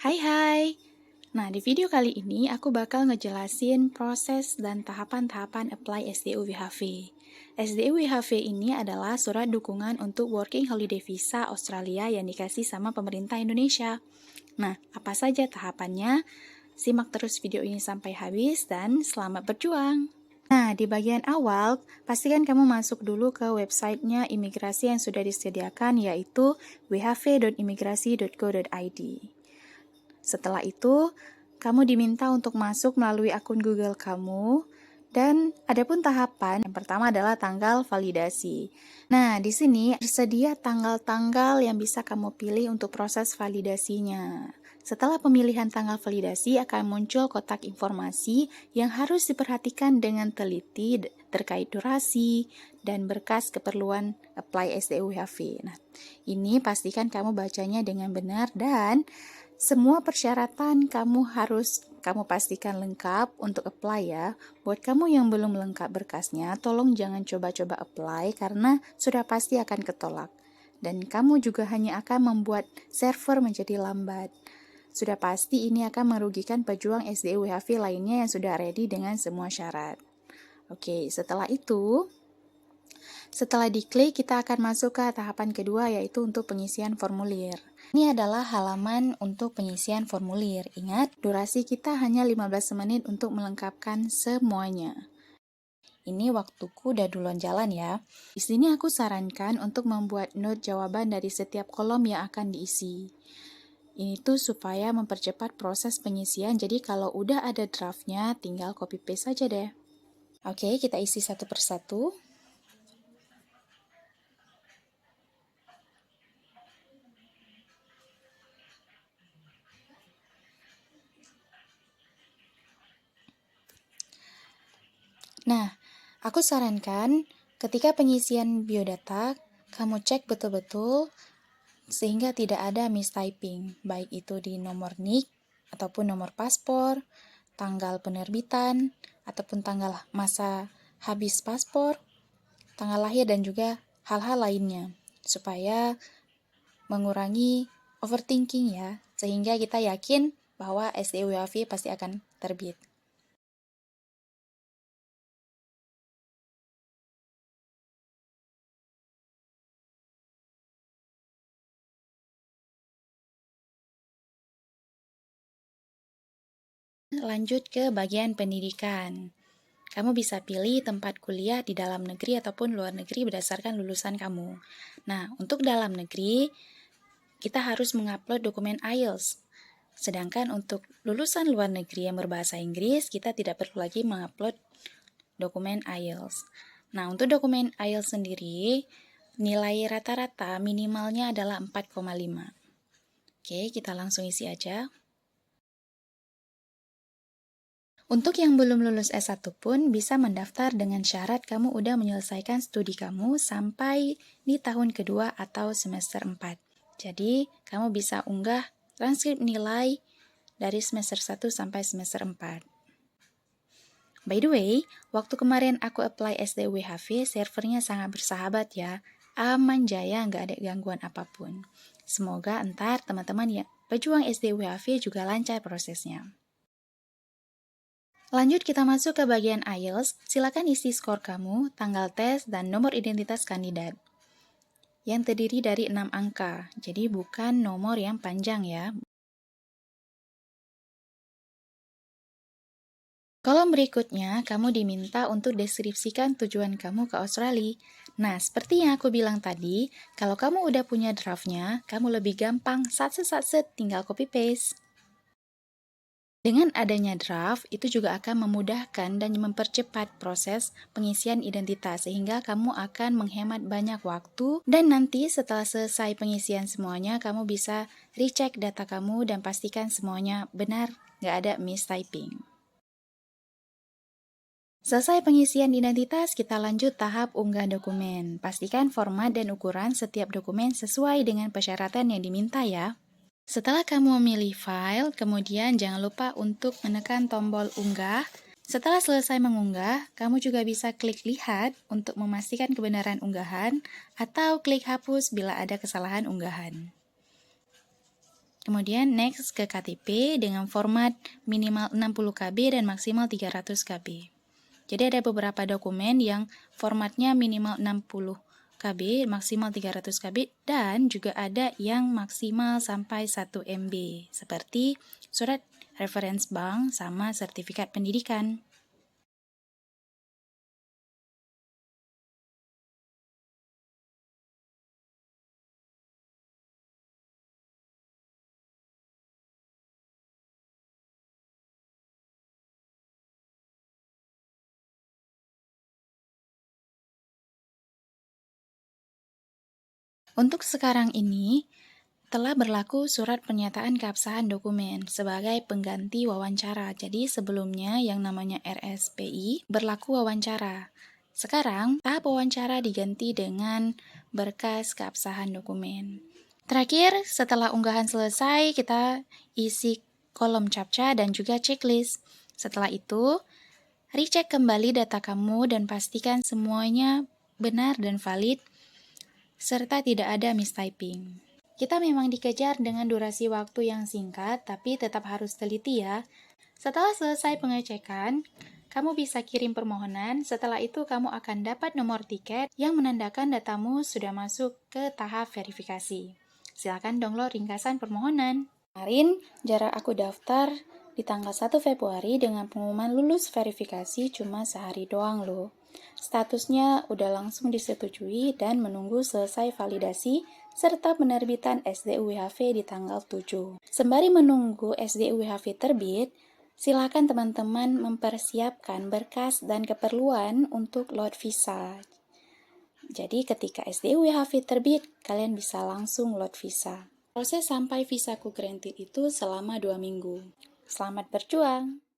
Hai hai. Nah, di video kali ini aku bakal ngejelasin proses dan tahapan-tahapan apply SDU WHV. SDU WHV ini adalah surat dukungan untuk Working Holiday Visa Australia yang dikasih sama pemerintah Indonesia. Nah, apa saja tahapannya? Simak terus video ini sampai habis dan selamat berjuang! Nah, di bagian awal, pastikan kamu masuk dulu ke websitenya imigrasi yang sudah disediakan, yaitu whv.imigrasi.go.id. Setelah itu, kamu diminta untuk masuk melalui akun Google kamu, dan ada pun tahapan. Yang pertama adalah tanggal validasi. Nah, di sini tersedia tanggal-tanggal yang bisa kamu pilih untuk proses validasinya. Setelah pemilihan tanggal validasi akan muncul kotak informasi yang harus diperhatikan dengan teliti terkait durasi dan berkas keperluan apply SDU-WHV. Nah, ini pastikan kamu bacanya dengan benar dan semua persyaratan kamu pastikan lengkap untuk apply ya. Buat kamu yang belum lengkap berkasnya, tolong jangan coba-coba apply karena sudah pasti akan ketolak. Dan kamu juga hanya akan membuat server menjadi lambat. Sudah pasti ini akan merugikan pejuang SDU WHV lainnya yang sudah ready dengan semua syarat. Oke, setelah diklik, kita akan masuk ke tahapan kedua, yaitu untuk pengisian formulir. Ini adalah halaman untuk pengisian formulir. Ingat, durasi kita hanya 15 menit untuk melengkapkan semuanya. Ini waktuku udah duluan jalan ya. Di sini aku sarankan untuk membuat note jawaban dari setiap kolom yang akan diisi. Ini tuh supaya mempercepat proses pengisian, jadi kalau udah ada draftnya, tinggal copy paste saja deh. Oke, kita isi satu persatu. Nah, aku sarankan ketika pengisian biodata, kamu cek betul-betul sehingga tidak ada mistyping, baik itu di nomor NIK ataupun nomor paspor, tanggal penerbitan, ataupun tanggal masa habis paspor, tanggal lahir, dan juga hal-hal lainnya, supaya mengurangi overthinking ya, sehingga kita yakin bahwa SDU-WHV pasti akan terbit. Lanjut ke bagian pendidikan. Kamu bisa pilih tempat kuliah di dalam negeri ataupun luar negeri berdasarkan lulusan kamu. Nah, untuk dalam negeri, kita harus mengupload dokumen IELTS. Sedangkan untuk lulusan luar negeri yang berbahasa Inggris, kita tidak perlu lagi mengupload dokumen IELTS. Nah, untuk dokumen IELTS sendiri, nilai rata-rata minimalnya adalah 4,5. Oke, kita langsung isi aja. Untuk yang belum lulus S1 pun bisa mendaftar dengan syarat kamu udah menyelesaikan studi kamu sampai di tahun kedua atau semester 4. Jadi, kamu bisa unggah transkrip nilai dari semester 1 sampai semester 4. By the way, waktu kemarin aku apply SDU-WHV, servernya sangat bersahabat ya. Aman jaya, nggak ada gangguan apapun. Semoga entar teman-teman yang pejuang SDU-WHV juga lancar prosesnya. Lanjut kita masuk ke bagian IELTS, silakan isi skor kamu, tanggal tes, dan nomor identitas kandidat yang terdiri dari 6 angka, jadi bukan nomor yang panjang ya. Kolom berikutnya, kamu diminta untuk deskripsikan tujuan kamu ke Australia. Nah, seperti yang aku bilang tadi, kalau kamu udah punya draftnya, kamu lebih gampang satset tinggal copy-paste. Dengan adanya draft, itu juga akan memudahkan dan mempercepat proses pengisian identitas sehingga kamu akan menghemat banyak waktu dan nanti setelah selesai pengisian semuanya, kamu bisa recheck data kamu dan pastikan semuanya benar, nggak ada mistyping. Selesai pengisian identitas, kita lanjut tahap unggah dokumen. Pastikan format dan ukuran setiap dokumen sesuai dengan persyaratan yang diminta ya. Setelah kamu memilih file, kemudian jangan lupa untuk menekan tombol unggah. Setelah selesai mengunggah, kamu juga bisa klik lihat untuk memastikan kebenaran unggahan atau klik hapus bila ada kesalahan unggahan. Kemudian next ke KTP dengan format minimal 60 KB dan maksimal 300 KB. Jadi ada beberapa dokumen yang formatnya minimal 60 KB, maksimal 300 KB, dan juga ada yang maksimal sampai 1 MB, seperti surat reference bank sama sertifikat pendidikan. Untuk sekarang ini, telah berlaku surat pernyataan keabsahan dokumen sebagai pengganti wawancara. Jadi sebelumnya yang namanya RSPI berlaku wawancara. Sekarang tahap wawancara diganti dengan berkas keabsahan dokumen. Terakhir, setelah unggahan selesai, kita isi kolom captcha dan juga checklist. Setelah itu, recek kembali data kamu dan pastikan semuanya benar dan valid serta tidak ada mistyping. Kita memang dikejar dengan durasi waktu yang singkat, tapi tetap harus teliti ya. Setelah selesai pengecekan, kamu bisa kirim permohonan. Setelah itu, kamu akan dapat nomor tiket yang menandakan datamu sudah masuk ke tahap verifikasi. Silakan download ringkasan permohonan. Kemarin, jarak aku daftar di tanggal 1 Februari dengan pengumuman lulus verifikasi cuma sehari doang loh. Statusnya udah langsung disetujui dan menunggu selesai validasi serta penerbitan SDUWHV di tanggal 7. Sembari menunggu SDUWHV terbit, silakan teman-teman mempersiapkan berkas dan keperluan untuk load visa. Jadi ketika SDUWHV terbit, kalian bisa langsung load visa. Proses sampai visaku granted itu selama 2 minggu. Selamat berjuang!